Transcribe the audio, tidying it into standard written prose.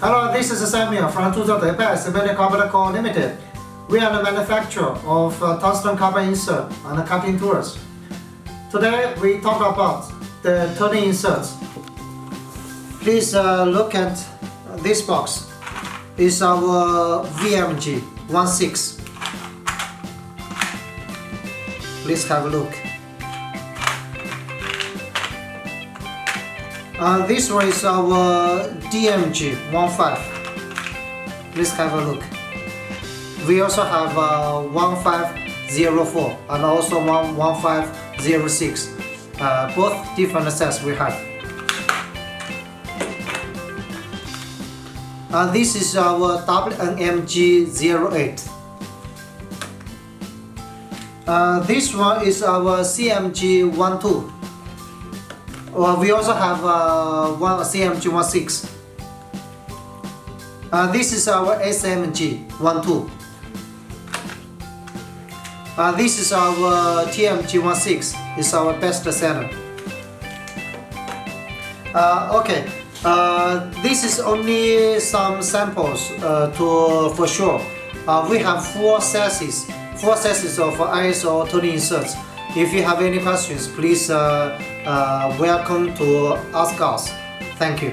Hello, this is Samuel from Zhuzhou Depai Carbide Co. Limited. We are the manufacturer of tungsten carbide insert and cutting tools. Today we talk about the turning inserts. Please look at this box. It's our VMG 16. Please have a look. This one is our DMG 15. Please have a look. We also have 1504 and also 1506. Both different sets we have. This is our WNMG 08. This one is our CMG 12. We also have one CMG 16. This is our SMG 12. This is our TMG 16. It's our best seller. Okay. This is only some samples for sure. We have four sets of ISO turning inserts. If you have any questions, please welcome to ask us. Thank you.